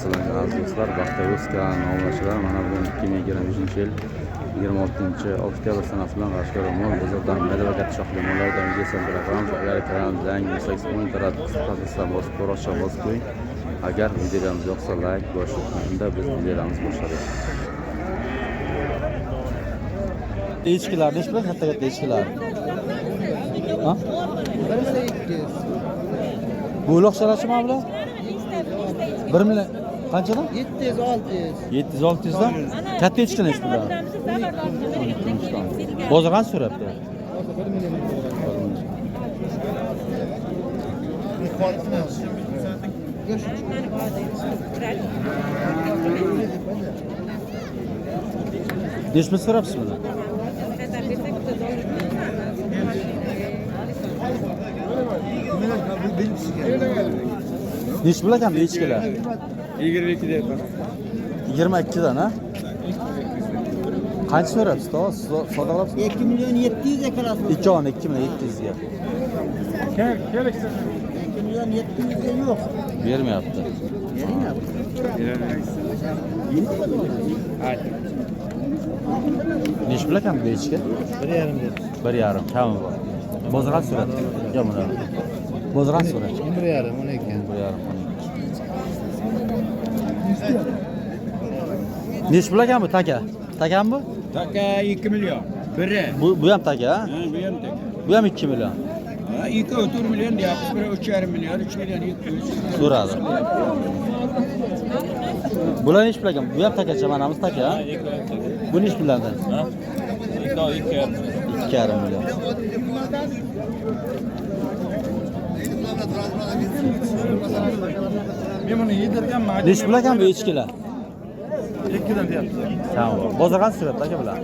Assalomu alaykum do'stlar. Baxtavuzga nomlashlar. Mana bugun 2023-yil 26 oktyabr sanasi bilan Qashqadaryo mol bozordan medal katta shoxli mollardan videosini tarqatamiz. Agar kanaldan bo'lsangiz kommentar qisqasida bosib ko'rishga bosib qo'ying. Agar videolarimiz yoqsa like bosib, unda biz videolarimizni boshlaymiz. Echkilar necha bilan katta echkilar? Ha? Bu uloqchalarchimi bular? 1 million qanchadan? 700-600 dan. Katta echkilar necha bular? Bozor qancha so'rabdi? 1 million. Necha ming so'rabsiz buni? Necha bilan ekan bu echkilar? 22 deyapman. 22 dan, ha? Qancha so'rabsiz? Savdo qilasiz? 2 million 700 ekalasiz. 2 million 700 ga. Kel. 2 million 700 ga yo'q. Bermayapti. Necha bilan ekan bu echki? 1,5 deb. 1,5 kami bor. Bozor qancha so'radi? Yo mana. Bozor qancha so'radi? 1,5 12. 1,5. Necha bilan ekan bu taka? Takami bu? Taka 2 million. Biri. Bu ham taka, ha? Bu ham taka. Bu ham 2 million. Ha, 2 million deyapmiz. Biri 3,5 million, 3 million 700. So'radi. Bular necha bilan ekan? Bu ham taka, chamanamiz taka, ha? Bu necha bilandan? Ha? 2,5 million. Men buni yedirganman. Necha bilan ekan bu echkilar? 2 dan deyapti. Tamam. Bozor qancha so'rabdi aka bular? 31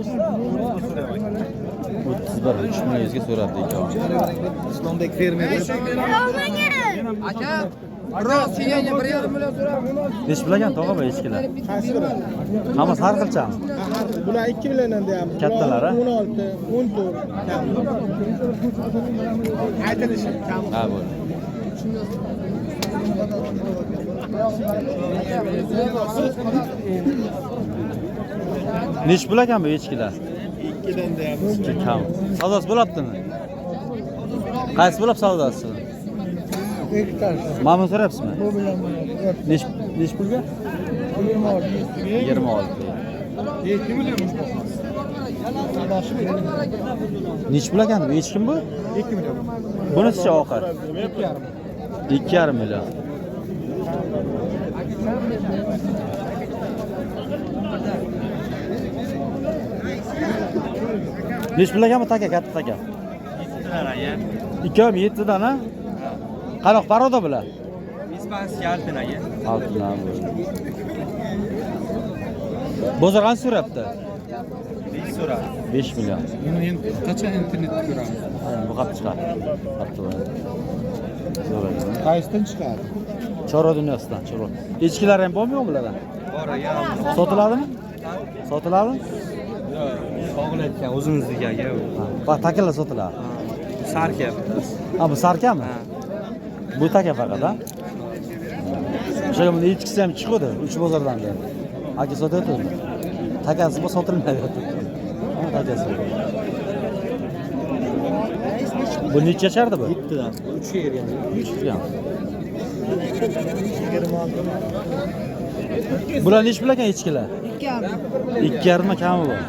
3 million ga so'rabdi ikkovi. Islombek fermer. Aka, biroz senga 1,5 million so'rab. Necha bilan ekan tog'a bu echkilar? Qaysi biri? Hammasi har xilchami? Bular 2 milliondan deyapmiz. Kattalari? 16, 14 kam. Aytilishi kam. Ha, bo'ldi. Necha bilan ekan bu echkilar? 2 dan deyapmiz. 2 kam. Savdosi bo'lyaptimi? Qaysi bo'lib savdosi? Hektar. Mamnun so'rabsizmi? Bu bilan Necha pulga? 26. 26. 2 million. Necha pul ekan bu echkim bu? 2 million. Bunisicha oxir. 2,5 million. Necha pul ekan bu taka, katta taka? 7 dan aya. 2,7 dan, ha? Qanoq baroda bular? Ispanskiy altın aya. Altından bu. Bozor qancha so'rabdi? 5 so'ra. 5 million. Buni endi qachon internetda ko'ramiz? Bu qap chiqadi. Qapti bor. So'rayman. Qaysidan chiqadi? Chorva dunyosidan, chorva. Echkilar ham bormi bulardan? Bor aya. Sotiladimi? Sotiladimi? Sog'layotgan o'zimizniki aka. Ha, takalar sotiladi. Sarka. Ha, bu sarkami? Bu taka faqat, ha? O'sha buni echkisi ham chiqadi, 3 bozordan da. Aka sotyapti. Takasi bu sotilmaydi. Ha, takasi. Bu necha yashardi bu? 7 dan. 3 ga bergan. 3 ga. Bular necha bilan ekan echkilar? 2,5. 2,5 kami bor.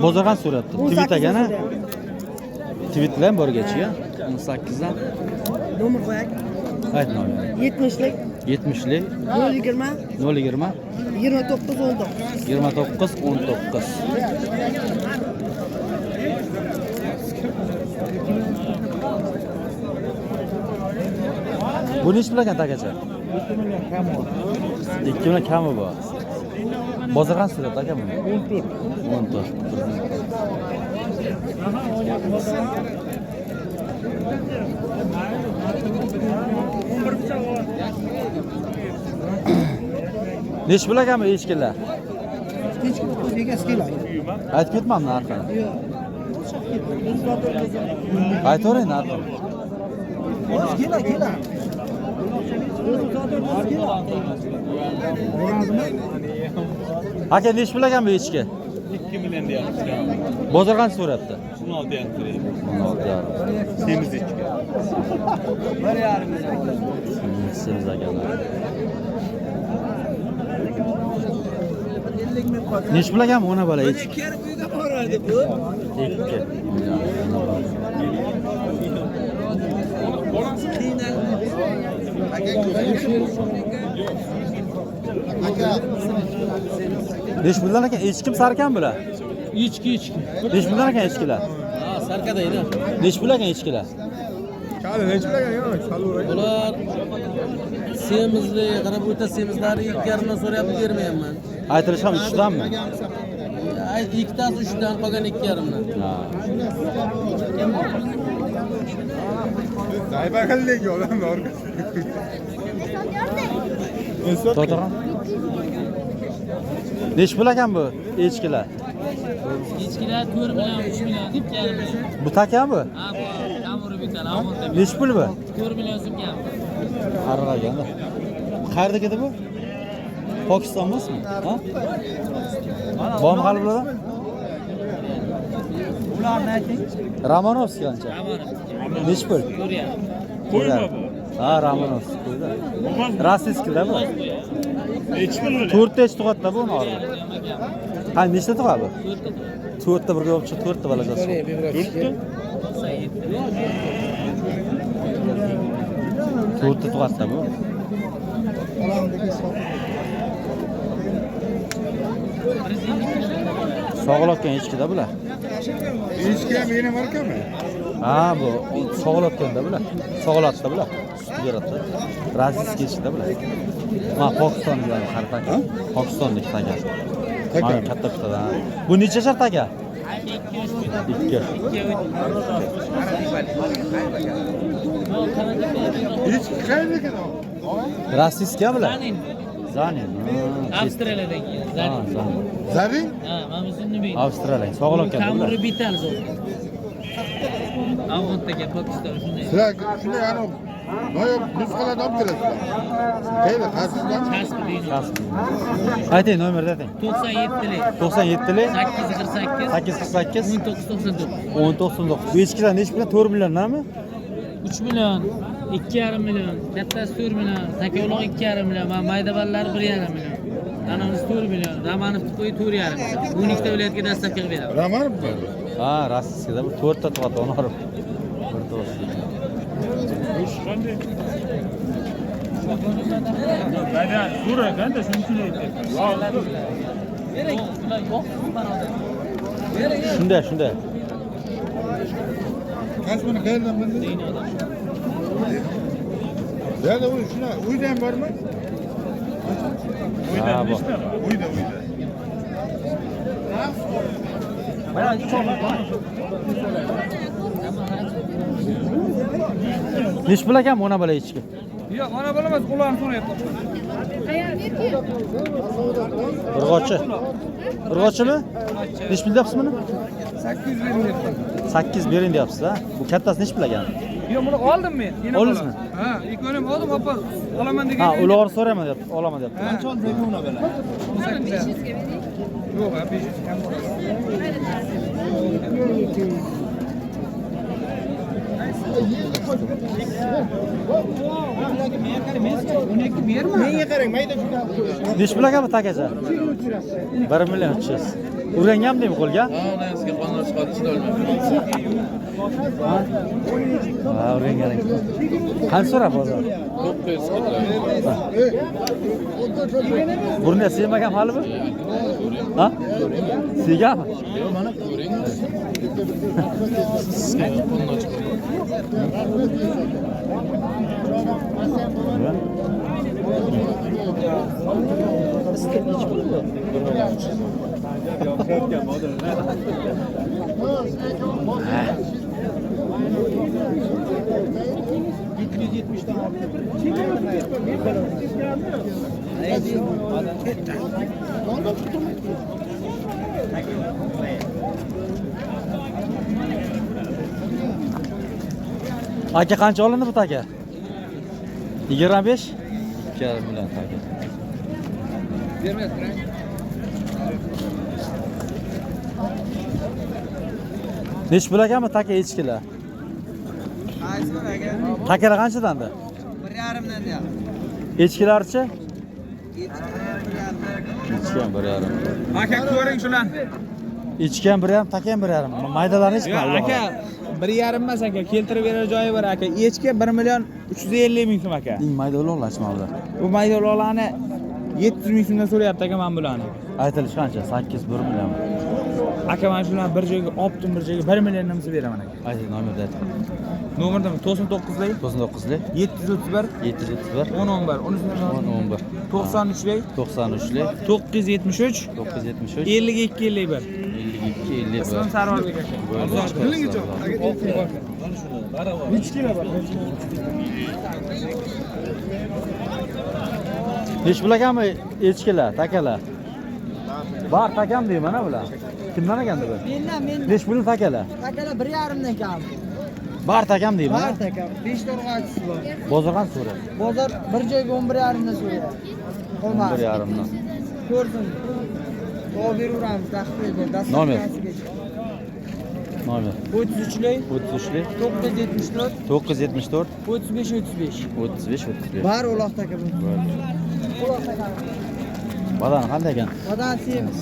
Bozor qancha so'rabdi? Tweet ekana? Tweet bilan borgachi, 18 dan. Nomer qo'yak. Ayt nomer. 70lik 70lik 020 020 29 19. 29 19. Bu necha bilan ekan takacha? 2 million kam bor. 2 million kami bor. Bozor qancha so'rabdi aka buni? 14. 14. Necha bilan ekan bu echkilar? Hech kim o'ziga keladi. Aytib ketmam narxini. Yo'q. Aytavering narxini. Kela. Aka nechi pul ekan bu echki? 2 million deyapmiz. Bozor qancha so'rayapti? 16 yarim so'raydi. 16,5. Semiz echki. Semiz akalar. Nechi pul ekan ona bola echki? 2 Nechi puldan ekan echkim sarkan bular? Echki. Nechi puldan ekan echkilar? Ha, sarkadaydi. Nechi pul ekan echkilar? Ular semizli, qarab o'ta semizlari 2,5 dan so'rayapti, bermayapman. Aytilish ham 3 danmi? Ay, ikkitasi 3 dan, qolgan 2,5 dan. Ha. To'g'ri. Nechi pul ekan bu echkilar? Echkilar 4 million, 3 million deb keldi. Bu takan bu? Ha, bu kamuri bital, amonda. Nechi pul bu? 4 million so'mgan. Qaraganda. Qayerdagidi bu? Pokiston emasmi? Ha? Bormi hali bularda? Ularni ayting. Romanovskiy qancha? Nechi pul? Qo'yma bu. Ha, Romanovskiy qo'ydi. Rossiyskida bu. Nechi pul bu? 4 ta tug'atda bu nor. Ha, nechta tug'adi bu? 4 ta birga olib chiq, 4 ta balajasi. 4 ta tug'atda bu. Sog'lotgan echkida bular. Echki ham yana bor ekanmi? Ha, bu sog'lotganda bular. Sog'lotda bular. Sut beradi. Rossiyskiy echkida bular. Ma Pokistondan qartak. Pokistonlik taka. Mana katta bittadan. Bu necha shart aka? 2. Echki qayerdakan? Rossiyskiy bular. Zanin. Avstraliyadagi Zanin. Zarin? Ha, mana shuni bil. Avstraliya. Sog'lotgan bular. Kamuri bital zo'r. Avg'otdagi Pokiston shunday. Sizlar shunday aniq noyob nusxalarni olib kelasizlar. Qayerda? Qarsizlarmi? Kasbi deydi. Ayting nomerni ayting. 97lik 97lik 848 848 1999. 1999. Bu echkilar nechi pul? 4 milliondanmi? 3 million, 2,5 million, kattasi 4 million, takovloq 2,5 million, mana mayda ballari 1,5 million. Anamiz 4 million, Ramanovni qo'yi 4,5 million. Bu ikkita viloyatga dastavka qilib beramiz. Ramanov bu. Ha, Rossiyada bu 4 ta tug'at onu olib. Bir do'st. Mana so'raganda shunchalik aytdi. Shunday. Kasbini qayerdan bilding? Yana u shuna uyda ham bormi? Ha, bu. Uyda. Nechi pul ekan ona bola echki? Yo'q, ona bo'lamas, ularni so'rayapti. Urg'ochimi? Nechi pul deyapsiz buni? 800 bering debdi. 8 bering deyapsiz, ha? Bu kattasi nechi pul ekan? Yo'q, buni oldim men. Oldingizmi? Ha, ikkonim oldim, opa. Olaman degan. Ha, ularni so'rayman deyapti, olaman deyapti. Qancha olding uni bilan? 500 ga bering. Yo'q, 500 kam bo'ladi. Menga qarang, mayda shuna. Nechi pul ekan bu takacha? 1 million 300. Urganganmi deymi qo'lga? Ha, urgangan ekan. Qancha so'rab hozir? 900. Burni sevmagan hali bu? Ha? Sevganmi? Yo'q, mana ko'ring. Aka qancha olindi bu taka? 25? 2,5 million taka. Bermayapti. Nechi pul ekanmi taka echkilar? Qaysi bir aka? Takalar qanchadanda? 1,5 dan deyapti. Echkilarchi? Echki ham 1,5. Aka ko'ring shularni. Echki ham 1,5, taka ham 1,5. Maydalar hech Yo'q aka 1,5 emas aka, keltirib berar joyi bor aka. Echki 1,350,000 so'm aka. eng mayda uloqlashma bular. Bu mayda uloqlarni 700,000 so'mdan so'rayapti aka men bularni. Aytilish qancha? 8-1 million. Aka men shularni bir joyga olibdim, bir joyga 1 milliondan so'm beraman aka. Ayting nomerni ayting. Nomerdami? 99lik 99lik 731 731 1011 1011 93lik 93lik 973 973 52 51. 52 51. Ismim Sarvarbek aka. Nechi kilo bor? Nechi pul ekanmi echkilar, takalar? Bor takam deyman mana bular. Kimdan ekandi bu? Mendan. Nechi pul takalar? Takalar 1,5 dan kam. Bar takam deyman. Bar takam. 5 to'rg'achisi bor. Bozor qancha so'raydi? Bozor bir joyga 11,5 dan so'raydi. Olmaz. 1,5 dan. Ko'rsin. Javob beraveramiz, taxfif dastur. Nomer. Nomer 33lik 33lik 974 974 35 35. 35 35. Bar uloq taka bu. Uloq taka. Badan qanday ekan? Odam semiz.